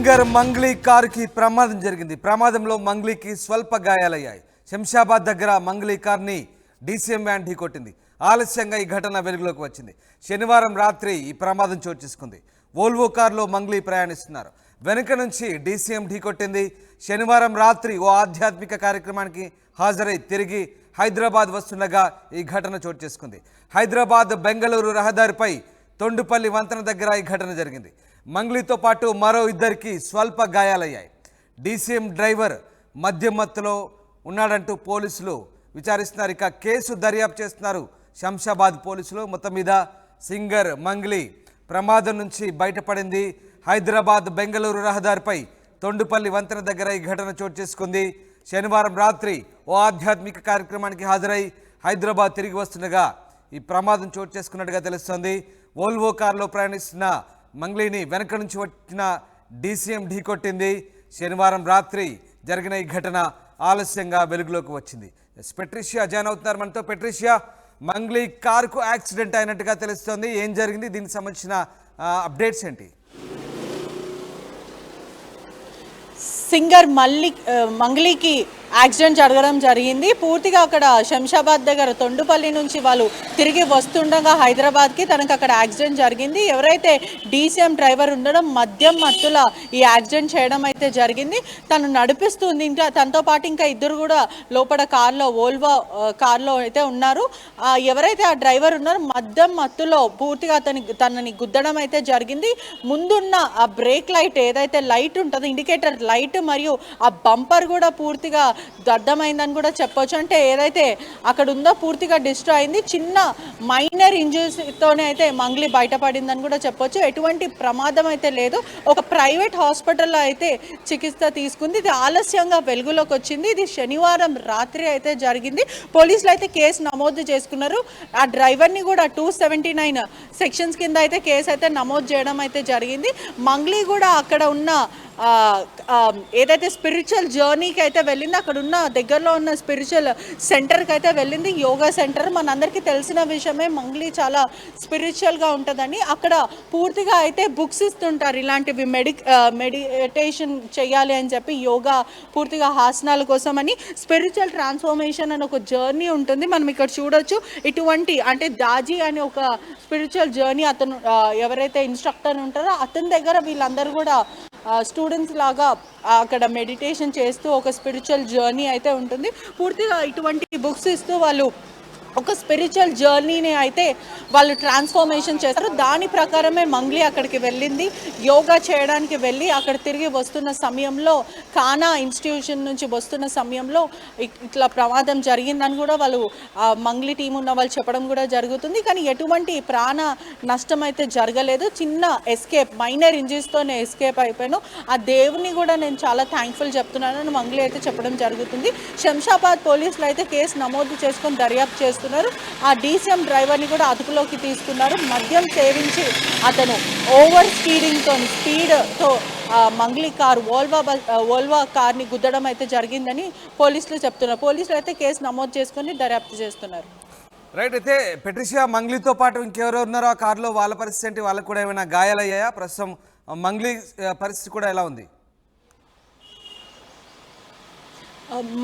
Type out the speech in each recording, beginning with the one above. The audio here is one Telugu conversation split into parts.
సింగర్ మంగ్లీ కారుకి ప్రమాదం జరిగింది. ప్రమాదంలో మంగ్లీకి స్వల్ప గాయాలయ్యాయి. శంషాబాద్ దగ్గర మంగ్లీ కార్ని డీసీఎం వ్యాన్ ఢీకొట్టింది. ఆలస్యంగా ఈ ఘటన వెలుగులోకి వచ్చింది. శనివారం రాత్రి ఈ ప్రమాదం చోటు చేసుకుంది. వోల్వో కారులో మంగ్లీ ప్రయాణిస్తున్నారు. వెనుక నుంచి డీసీఎం ఢీకొట్టింది. శనివారం రాత్రి ఓ ఆధ్యాత్మిక కార్యక్రమానికి హాజరై తిరిగి హైదరాబాద్ వస్తుండగా ఈ ఘటన చోటు చేసుకుంది. హైదరాబాద్ బెంగళూరు రహదారిపై తొండుపల్లి వంతెన దగ్గర ఈ ఘటన జరిగింది. మంగ్లీతో పాటు మరో ఇద్దరికి స్వల్ప గాయాలయ్యాయి. డీసీఎం డ్రైవర్ మద్యం మత్తులో ఉన్నాడంటూ పోలీసులు విచారిస్తున్నారు. ఇక కేసు దర్యాప్తు చేస్తున్నారు శంషాబాద్ పోలీసులు. మొత్తం మీద సింగర్ మంగ్లీ ప్రమాదం నుంచి బయటపడింది. హైదరాబాద్ బెంగళూరు రహదారిపై తొండుపల్లి వంతెన దగ్గర ఈ ఘటన చోటు చేసుకుంది. శనివారం రాత్రి ఓ ఆధ్యాత్మిక కార్యక్రమానికి హాజరై హైదరాబాద్ తిరిగి వస్తుండగా ఈ ప్రమాదం చోటు చేసుకున్నట్టుగా తెలుస్తోంది. వోల్వో కారులో ప్రయాణిస్తున్న మంగ్లీని వెనక నుంచి వచ్చిన డీసీఎం ఢీకొట్టింది. శనివారం రాత్రి జరిగిన ఈ ఘటన ఆలస్యంగా వెలుగులోకి వచ్చింది. పెట్రిషియా జాయిన్ అవుతున్నారు మనతో. పెట్రిషియా, మంగ్లీ కారుకు యాక్సిడెంట్ అయినట్టుగా తెలుస్తోంది. ఏం జరిగింది, దీనికి సంబంధించిన అప్డేట్స్ ఏంటి? సింగర్ మంగ్లీకి యాక్సిడెంట్ జరగడం జరిగింది. పూర్తిగా అక్కడ శంషాబాద్ దగ్గర తొండుపల్లి నుంచి వాళ్ళు తిరిగి వస్తుండగా హైదరాబాద్కి తనకు అక్కడ యాక్సిడెంట్ జరిగింది. ఎవరైతే డీసీఎం డ్రైవర్ ఉండడం మద్యం మత్తుల ఈ యాక్సిడెంట్ చేయడం అయితే జరిగింది. తను నడిపిస్తుంది. ఇంకా తనతో పాటు ఇంకా ఇద్దరు కూడా లోపల కార్లో వోల్వో కార్లో అయితే ఉన్నారు. ఎవరైతే ఆ డ్రైవర్ ఉన్నారో మద్యం మత్తులో పూర్తిగా తనని గుద్దడం అయితే జరిగింది. ముందున్న ఆ బ్రేక్ లైట్ ఏదైతే లైట్ ఉంటుందో ఇండికేటర్ లైట్ మరియు ఆ బంపర్ కూడా పూర్తిగా దద్దమైందని కూడా చెప్పొచ్చు. అంటే ఏదైతే అక్కడ ఉందో పూర్తిగా డిస్ట్రాయ్ అయింది. చిన్న మైనర్ ఇంజరీస్తోనే అయితే మంగ్లీ బయటపడిందని కూడా చెప్పొచ్చు. ఎటువంటి ప్రమాదం అయితే లేదు. ఒక ప్రైవేట్ హాస్పిటల్లో అయితే చికిత్స తీసుకుంది. ఇది ఆలస్యంగా వెలుగులోకి వచ్చింది. ఇది శనివారం రాత్రి అయితే జరిగింది. పోలీసులు అయితే కేసు నమోదు చేసుకున్నారు. ఆ డ్రైవర్ని కూడా 279 సెక్షన్స్ కింద అయితే కేసు అయితే నమోదు చేయడం అయితే జరిగింది. మంగ్లీ కూడా అక్కడ ఉన్న ఏదైతే స్పిరిచువల్ జర్నీకి అయితే వెళ్ళింది, అక్కడ ఉన్న దగ్గరలో ఉన్న స్పిరిచువల్ సెంటర్కి అయితే వెళ్ళింది. యోగా సెంటర్ మనందరికీ తెలిసిన విషయమే. మంగ్లీ చాలా స్పిరిచువల్గా ఉంటుందని అక్కడ పూర్తిగా అయితే బుక్స్ ఇస్తుంటారు. ఇలాంటివి మెడిటేషన్ చేయాలి అని చెప్పి యోగా పూర్తిగా ఆసనాల కోసం అని స్పిరిచువల్ ట్రాన్స్ఫర్మేషన్ అని ఒక జర్నీ ఉంటుంది. మనం ఇక్కడ చూడొచ్చు. ఇటువంటి అంటే దాజీ అని ఒక స్పిరిచువల్ జర్నీ అతను ఎవరైతే ఇన్స్ట్రక్టర్ ఉంటారో అతని దగ్గర వీళ్ళందరూ కూడా స్టూడెంట్స్ లాగా అక్కడ మెడిటేషన్ చేస్తూ ఒక స్పిరిచువల్ జర్నీ అయితే ఉంటుంది. పూర్తిగా ఇటువంటి బుక్స్ ఇస్తూ వాళ్ళు ఒక స్పిరిచువల్ జర్నీని అయితే వాళ్ళు ట్రాన్స్ఫర్మేషన్ చేస్తారు. దాని ప్రకారమే మంగ్లీ అక్కడికి వెళ్ళింది. యోగా చేయడానికి వెళ్ళి అక్కడ తిరిగి వస్తున్న సమయంలో కానా ఇన్స్టిట్యూషన్ నుంచి వస్తున్న సమయంలో ఇట్లా ప్రమాదం జరిగిందని కూడా వాళ్ళు మంగ్లీ టీం ఉన్న వాళ్ళు చెప్పడం కూడా జరుగుతుంది. కానీ ఎటువంటి ప్రాణ నష్టం అయితే జరగలేదు. చిన్న ఎస్కేప్, మైనర్ ఇంజరీస్తోనే ఎస్కేప్ అయిపోయాను. ఆ దేవుని కూడా నేను చాలా థ్యాంక్ఫుల్ చెప్తున్నానని మంగ్లీ అయితే చెప్పడం జరుగుతుంది. శంషాబాద్ పోలీసులు అయితే కేసు నమోదు చేసుకొని దర్యాప్తు చేస్తున్నారు. ఆ డీసీఎం డ్రైవర్ని కూడా అదుపులోకి తీసుకున్నారు. మద్యం సేవించి అతను ఓవర్ స్పీడ్తో మంగ్లీ కారు వోల్వో కార్ని గుద్దడం అయితే జరిగిందని పోలీసులు చెప్తున్నారు. పోలీసులు అయితే కేసు నమోదు చేసుకొని దర్యాప్తు చేస్తున్నారు. రైట్. అయితే పెట్రిషియా, మంగ్లీతో పాటు ఇంకెవరెవరు ఉన్నారో ఆ కారులో, వాళ్ళ పరిస్థితి ఏంటి? వాళ్ళకు కూడా ఏమైనా గాయాలయ్యాయా? ప్రస్తుతం మంగ్లీ పరిస్థితి కూడా ఎలా ఉంది?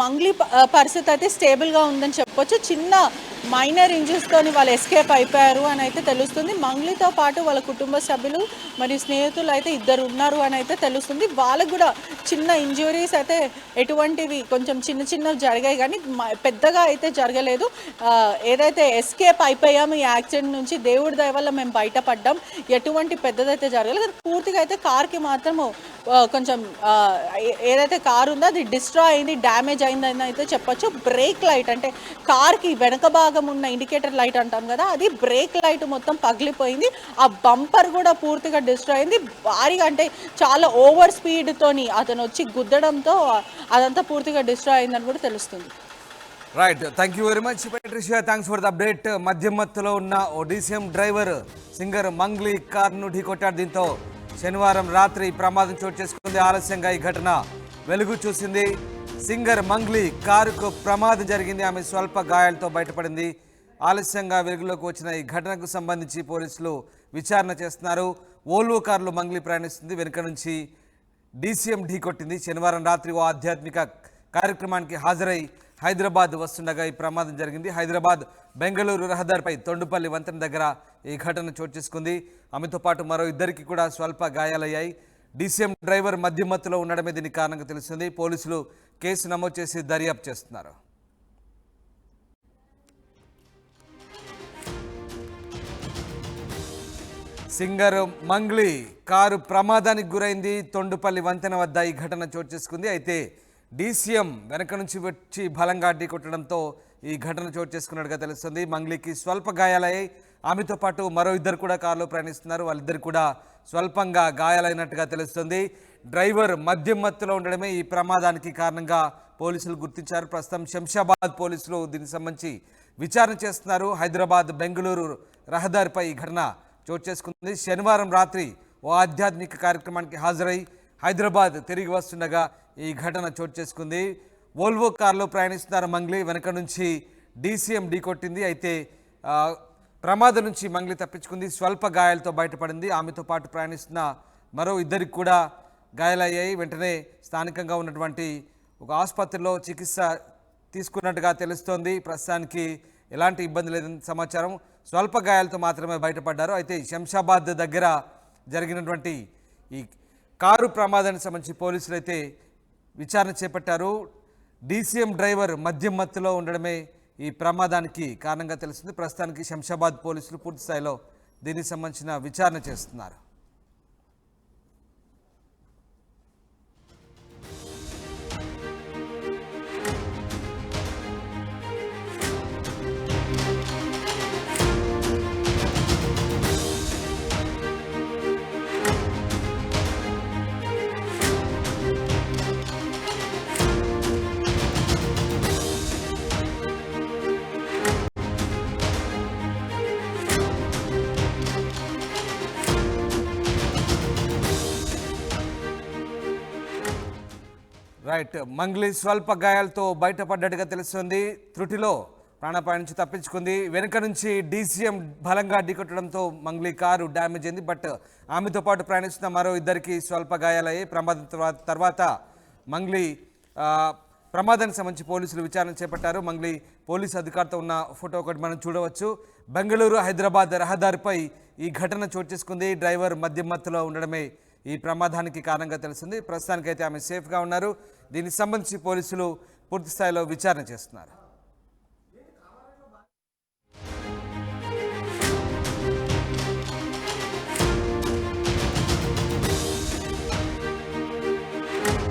మంగ్లీ పరిస్థితి అయితే స్టేబుల్గా ఉందని చెప్పొచ్చు. చిన్న మైనర్ ఇంజరీస్తోని వాళ్ళు ఎస్కేప్ అయిపోయారు అని అయితే తెలుస్తుంది. మంగ్లీతో పాటు వాళ్ళ కుటుంబ సభ్యులు మరియు స్నేహితులు అయితే ఇద్దరు ఉన్నారు అని అయితే తెలుస్తుంది. వాళ్ళకు కూడా చిన్న ఇంజురీస్ అయితే ఎటువంటివి కొంచెం చిన్నవి జరిగాయి కానీ పెద్దగా అయితే జరగలేదు. ఏదైతే ఎస్కేప్ అయిపోయాము ఈ యాక్సిడెంట్ నుంచి, దేవుడి దయ వల్ల మేము బయటపడ్డాం. ఎటువంటి పెద్దదైతే జరగలేదు. పూర్తిగా అయితే కార్కి మాత్రము కొంచెం ఏదైతే కారు ఉందో అది డిస్ట్రాయ్ అయింది, డ్యామేజ్ అయిందని అయితే చెప్పొచ్చు. బ్రేక్ లైట్ అంటే కార్కి వెనక భాగం ఉన్న ఇండికేటర్ లైట్ అంటాం కదా, అది బ్రేక్ లైట్ మొత్తం పగిలిపోయింది. ఆ బంపర్ కూడా పూర్తిగా డిస్ట్రాయ్ అయింది. భారీగా అంటే చాలా ఓవర్ స్పీడ్తోని అతను వచ్చి గుద్దడంతో అదంతా పూర్తిగా డిస్ట్రాయ్ అయిందని కూడా తెలుస్తుంది. Right. Thank you very much Patricia. Thanks for the update. మద్యం మత్తులో ఉన్న ఓ డీసీఎం డ్రైవర్ సింగర్ మంగ్లీ కార్ను ఢీకొట్టాడు. దీంతో శనివారం రాత్రి ప్రమాదం చోటు చేసుకుంది. ఆలస్యంగా ఈ ఘటన వెలుగు చూసింది. సింగర్ మంగ్లీ కారుకు ప్రమాదం జరిగింది. ఆమె స్వల్ప గాయాలతో బయటపడింది. ఆలస్యంగా వెలుగులోకి వచ్చిన ఈ ఘటనకు సంబంధించి పోలీసులు విచారణ చేస్తున్నారు. వోల్వో కారులో మంగ్లీ ప్రయాణిస్తుంది. వెనుక నుంచి డీసీఎం ఢీకొట్టింది. శనివారం రాత్రి ఓ ఆధ్యాత్మిక కార్యక్రమానికి హాజరై హైదరాబాద్ వస్తుండగా ఈ ప్రమాదం జరిగింది. హైదరాబాద్ బెంగళూరు రహదారిపై తొండుపల్లి వంతెన దగ్గర ఈ ఘటన చోటు చేసుకుంది. ఆమెతో పాటు మరో ఇద్దరికి కూడా స్వల్ప గాయాలయ్యాయి. డీసీఎం డ్రైవర్ మద్యమత్తులో ఉండడమే దీనికి కారణంగా తెలుస్తుంది. పోలీసులు కేసు నమోదు చేసి దర్యాప్తు చేస్తున్నారు. సింగర్ మంగ్లీ కారు ప్రమాదానికి గురైంది. తొండుపల్లి వంతెన వద్ద ఈ ఘటన చోటు చేసుకుంది. అయితే డీసీఎం వెనక నుంచి వచ్చి బలంగా ఢీకొట్టడంతో ఈ ఘటన చోటు చేసుకున్నట్టుగా తెలుస్తుంది. మంగ్లీకి స్వల్ప గాయాలయ్యాయి. ఆమెతో పాటు మరో ఇద్దరు కూడా కారులో ప్రయాణిస్తున్నారు. వాళ్ళిద్దరు కూడా స్వల్పంగా గాయాలైనట్టుగా తెలుస్తుంది. డ్రైవర్ మద్యం మత్తులో ఉండడమే ఈ ప్రమాదానికి కారణంగా పోలీసులు గుర్తించారు. ప్రస్తుతం శంషాబాద్ పోలీసులు దీనికి సంబంధించి విచారణ చేస్తున్నారు. హైదరాబాద్ బెంగళూరు రహదారిపై ఈ ఘటన చోటు చేసుకుంది. శనివారం రాత్రి ఓ ఆధ్యాత్మిక కార్యక్రమానికి హాజరై హైదరాబాద్ తిరిగి వస్తుండగా ఈ ఘటన చోటు చేసుకుంది. వోల్వో కారులో ప్రయాణిస్తున్నారు మంగ్లీ. వెనక నుంచి డీసీఎం ఢీకొట్టింది. అయితే ప్రమాదం నుంచి మంగ్లీ తప్పించుకుంది. స్వల్ప గాయాలతో బయటపడింది. ఆమెతో పాటు ప్రయాణిస్తున్న మరో ఇద్దరికి కూడా గాయాలయ్యాయి. వెంటనే స్థానికంగా ఉన్నటువంటి ఒక ఆసుపత్రిలో చికిత్స తీసుకున్నట్టుగా తెలుస్తోంది. ప్రస్తుతానికి ఎలాంటి ఇబ్బంది లేదని సమాచారం. స్వల్ప గాయాలతో మాత్రమే బయటపడ్డారు. అయితే శంషాబాద్ దగ్గర జరిగినటువంటి ఈ కారు ప్రమాదానికి సంబంధించి పోలీసులు అయితే విచారణ చేపట్టారు. డీసీఎం డ్రైవర్ మద్యం మత్తులో ఉండడమే ఈ ప్రమాదానికి కారణంగా తెలుస్తుంది. ప్రస్తుతానికి శంషాబాద్ పోలీసులు పూర్తి స్థాయిలో దీనికి సంబంధించిన విచారణ చేస్తున్నారు. రైట్, మంగ్లీ స్వల్ప గాయాలతో బయటపడ్డట్టుగా తెలుస్తుంది. త్రుటిలో ప్రాణాపాయం నుంచి తప్పించుకుంది. వెనుక నుంచి డీసీఎం బలంగా ఢీకొట్టడంతో మంగ్లీ కారు డ్యామేజ్ అయింది. బట్ ఆమెతో పాటు ప్రయాణిస్తున్న మరో ఇద్దరికి స్వల్ప గాయాలయ్యాయి. ప్రమాదం తర్వాత మంగ్లీ ప్రమాదానికి సంబంధించి పోలీసులు విచారణ చేపట్టారు. మంగ్లీ పోలీసు అధికారితో ఉన్న ఫోటో ఒకటి మనం చూడవచ్చు. బెంగళూరు హైదరాబాద్ రహదారిపై ఈ ఘటన చోటు చేసుకుంది. డ్రైవర్ మద్యం మత్తులో ఉండడమే ఈ ప్రమాదానికి కారణంగా తెలుస్తుంది. ప్రస్తుతానికైతే ఆమె సేఫ్గా ఉన్నారు. దీనికి సంబంధించి పోలీసులు పూర్తి స్థాయిలో విచారణ చేస్తున్నారు.